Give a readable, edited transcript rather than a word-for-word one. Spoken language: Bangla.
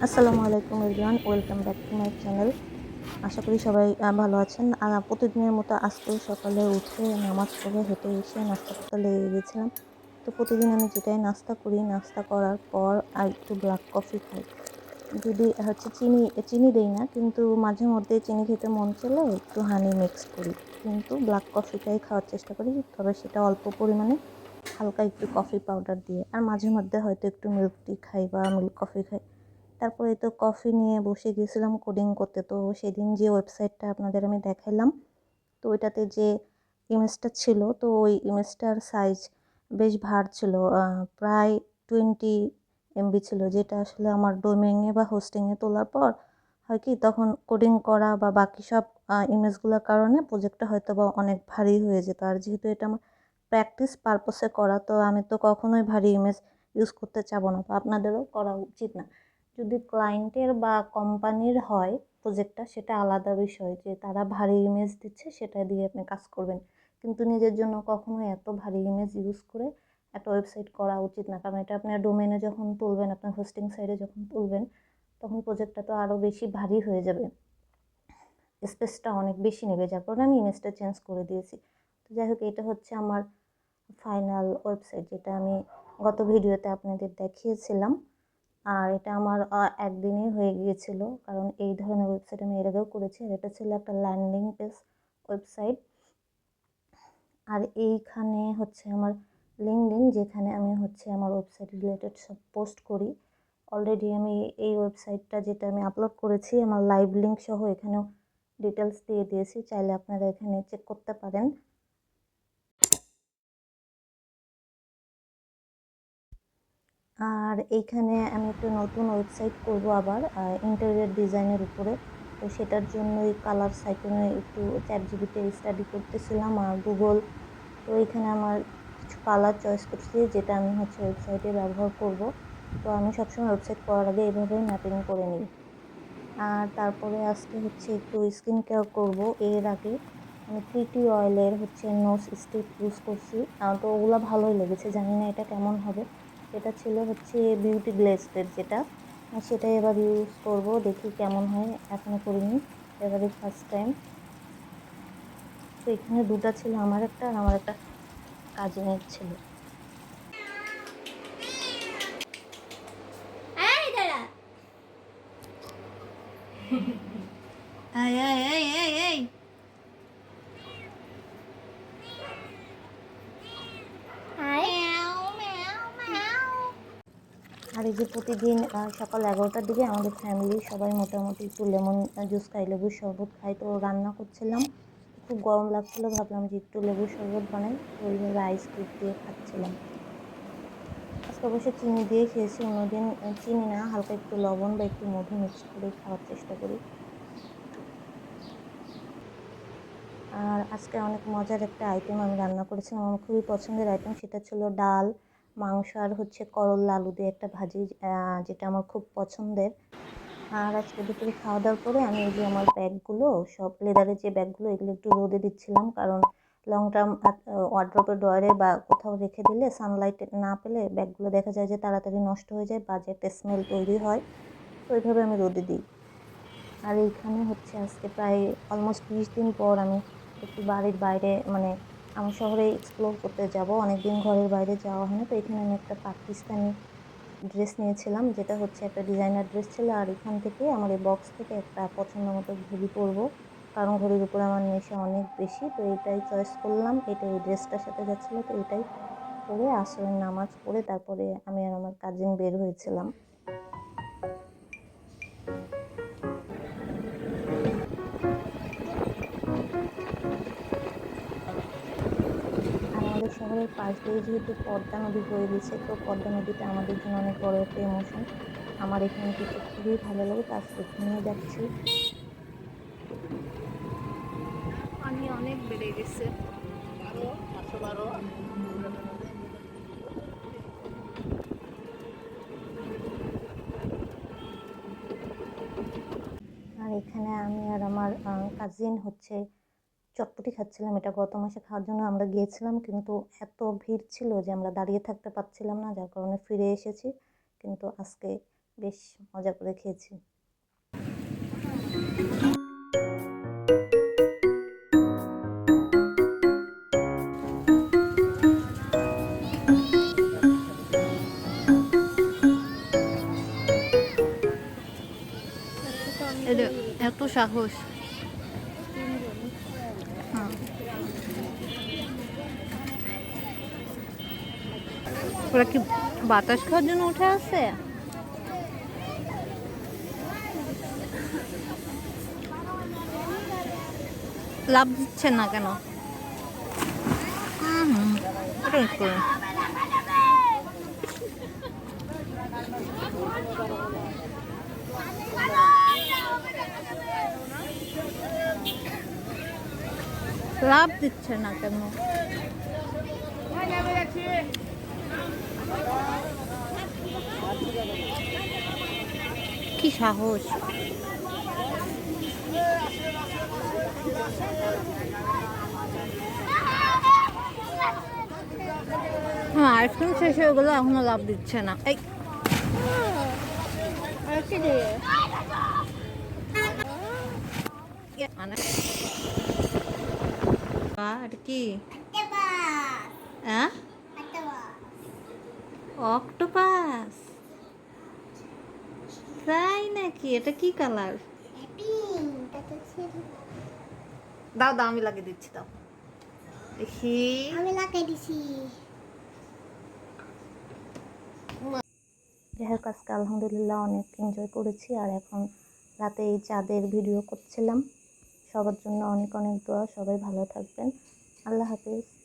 আসসালামু আলাইকুম everyone, welcome back to my channel. আশা করি সবাই ভালো আছেন। প্রতিদিনের মতো আজকেও সকালে উঠে নামাজ পড়ে হেঁটে এসে নাস্তা করতে লেগে গেছিলাম। তো প্রতিদিন আমি যেটাই নাস্তা করি, নাস্তা করার পর একটু ব্ল্যাক কফি খাই। যদি হচ্ছে চিনি দেই না, কিন্তু মাঝে মধ্যে চিনি খেতে মন চাইলে একটু হানি মিক্স করি। কিন্তু ব্ল্যাক কফিটাই খাওয়ার চেষ্টা করি, তবে সেটা অল্প পরিমাণে, হালকা একটু কফি পাউডার দিয়ে। আর মাঝে মধ্যে হয়তো একটু মিল্ক টি খাই বা মিল্ক কফি খাই। তারপরে তো কফি নিয়ে বসে গেছিলাম কোডিং করতে। তো সেদিন যে ওয়েবসাইটটা আপনাদের আমি দেখাইলাম, তো ওইটাতে যে ইমেজটা ছিল, তো ওই ইমেজটার সাইজ বেশ ভার ছিল, প্রায় 20 MB ছিল, যেটা আসলে আমার ডোমেইনে বা হোস্টিংয়ে তোলার পর হয় কি, তখন কোডিং করা বা বাকি সব ইমেজগুলোর কারণে প্রজেক্টটা হয়তো বা অনেক ভারী হয়ে যেত। আর যেহেতু এটা আমার প্র্যাকটিস পারপসে করা, তো আমি তো কখনোই ভারী ইমেজ ইউজ করতে চাবো না, বা আপনাদেরও করা উচিত না। যদি ক্লায়েন্টের বা কোম্পানির হয় প্রজেক্টটা, সেটা আলাদা বিষয়, যে তারা ভারী ইমেজ দিচ্ছে সেটা দিয়ে আপনি কাজ করবেন। কিন্তু নিজের জন্য কখনোই এত ভারী ইমেজ ইউজ করে একটা ওয়েবসাইট করা উচিত না, কারণ এটা আপনার ডোমেনে যখন তুলবেন, আপনার হোস্টিং সাইটে যখন তুলবেন, তখন প্রজেক্টটা তো আরও বেশি ভারী হয়ে যাবে, স্পেসটা অনেক বেশি নেবে, যার কারণে আমি ইমেজটা চেঞ্জ করে দিয়েছি। তো যাই হোক, এটা হচ্ছে আমার ফাইনাল ওয়েবসাইট, যেটা আমি গত ভিডিওতে আপনাদের দেখিয়েছিলাম। আর এটা আমার একদিনেই হয়ে গিয়েছিল, কারণ এই ধরনের ওয়েবসাইট আমি এর আগেও করেছি। আর এটা ছিল একটা ল্যান্ডিং পেজ ওয়েবসাইট। আর এইখানে হচ্ছে আমার লিঙ্কডইন, যেখানে আমি হচ্ছে আমার ওয়েবসাইট রিলেটেড সব পোস্ট করি। অলরেডি আমি এই ওয়েবসাইটটা যেটা আমি আপলোড করেছি, আমার লাইভ লিঙ্ক সহ এখানেও ডিটেলস দিয়ে দিয়েছি, চাইলে আপনারা এখানে চেক করতে পারেন। আর এইখানে আমি একটা নতুন ওয়েবসাইট করব আবার, ইন্টেরিয়র ডিজাইনের উপরে। তো সেটার জন্য এই কালার সাইকনে একটু চ্যাটজিপিটি স্টাডি করতেছিলাম আর গুগল। তো এখানে আমার কিছু কালার চয়েস করছি, যেটা আমি হচ্ছে ওয়েবসাইটে ব্যবহার করব। তো আমি সবসময় ওয়েবসাইট করার আগে এইভাবেই ম্যাপিং করে নিই। আর তারপরে আজকে হচ্ছে একটু স্কিন কেয়ার করব। এর আগে আমি ট্রিটি অয়েলের হচ্ছে নোজ স্টিক ইউজ করছি, তো ওগুলো ভালোই লেগেছে, জানি না এটা কেমন হবে। এটা ছিল হচ্ছে বিউটি গ্লেজের যেটা, সেটাই এবার ইউজ করব, দেখি কেমন হয়। এখনও করিনি, এবারে ফার্স্ট টাইম। তো এখানে দুটা ছিল, আমার একটা আর আমার একটা কাজিনের ছিল। এই দাঁড়া এই এই এই এই এই আর এই যে প্রতিদিন সকাল 11টার দিকে আমাদের ফ্যামিলির সবাই মোটামুটি একটু লেমন জুস খাই, লেবুর শরবত খাই। তো রান্না করছিলাম, তো খুব গরম লাগছিল, ভাবলাম যে একটু লেবুর শরবত বানাই, তো ওইভাবে আইস কিউব দিয়ে খাচ্ছিলাম। আজকে অবশ্য চিনি দিয়ে খেয়েছি, অন্যদিন চিনি না, হালকা একটু লবণ বা একটু মধু মিক্সড করে খাওয়ার চেষ্টা করি। আর আজকে অনেক মজার একটা আইটেম আমি রান্না করেছিলাম, আমার খুবই পছন্দের আইটেম। সেটা ছিল ডাল, মাংস আর হচ্ছে করলা আলু দিয়ে একটা ভাজি, যেটা আমার খুব পছন্দের। আর আজকে দুপুরে খাওয়া দাওয়ার পরে আমি এই যে আমার ব্যাগগুলো, সব লেদারের যে ব্যাগগুলো, এগুলো একটু রোদে দিচ্ছিলাম, কারণ লং টার্ম ওয়ার্ড্রপের ড্রয়ারে বা কোথাও রেখে দিলে সানলাইট না পেলে ব্যাগগুলো দেখা যায় যে তাড়াতাড়ি নষ্ট হয়ে যায়, বাজে একটা স্মেল তৈরি হয়। তো ওইভাবে আমি রোদে দিই। আর এইখানে হচ্ছে আজকে প্রায় অলমোস্ট 20 দিন পর আমি একটু বাড়ির বাইরে, মানে আমার শহরে এক্সপ্লোর করতে যাব। অনেকদিন ঘরের বাইরে যাওয়া হয় না। তো এখানে আমি একটা পাকিস্তানি ড্রেস নিয়েছিলাম, যেটা হচ্ছে একটা ডিজাইনার ড্রেস ছিল। আর এখান থেকে আমার এই বক্স থেকে একটা পছন্দ মতো ঘড়ি পরবো, কারণ ঘড়ির উপরে আমার নেশা অনেক বেশি। তো এটাই চয়েস করলাম, এটা এই ড্রেসটার সাথে যাচ্ছিলো, তো এটাই পরে আসরের নামাজ পড়ে তারপরে আমি আর আমার কাজিন বের হয়েছিলাম। আর আমাদের শহরের পাশ দিয়ে যেহেতু পদ্মা নদী বয়ে গেছে, তো পদ্মা নদীটা আমাদের জন্য অনেক বড় একটা ইমোশন। আমার এখানে যেতে খুবই ভালো লাগে, তো আজকে এখানেই যাচ্ছি। পানি অনেক বেড়ে গেছে। আর এখানে আমি আর আমার কাজিন হচ্ছে চটপটি খাচ্ছিলাম। এটা গত মাসে খাওয়ার জন্য আমরা গিয়েছিলাম, কিন্তু এত ভিড় ছিল যে আমরা দাঁড়িয়ে থাকতে পারছিলাম না, যার কারণে ফিরে এসেছি। কিন্তু আজকে বেশ মজা করে খেয়েছি। এদের এত সাহস। হ্যাঁ। ওরা কি বাতাস খাওয়ার জন্য উঠে আছে? লাভ দিচ্ছে না কেন? এটা মিস করুন। লাভ দিচ্ছে না কেন? কি সাহস! হ্যাঁ, আইসক্রিম শেষ হয়ে গেলো, এখনো লাভ দিচ্ছে না। এই মানে এটা কি? হ্যাঁ, অক্টোপাস। তাই নাকি? এটা কি কালার? দাও দাও, আমি লাগিয়ে দিচ্ছি, দাও দেখি। আমি লাগাই দিছি। যাই হোক, আজকে আলহামদুলিল্লাহ অনেক এনজয় করেছি। আর এখন রাতে এই চাঁদের ভিডিও করছিলাম। সবার জন্য অনেক অনেক দোয়া, সবাই ভালো থাকবেন। আল্লাহ হাফিজ।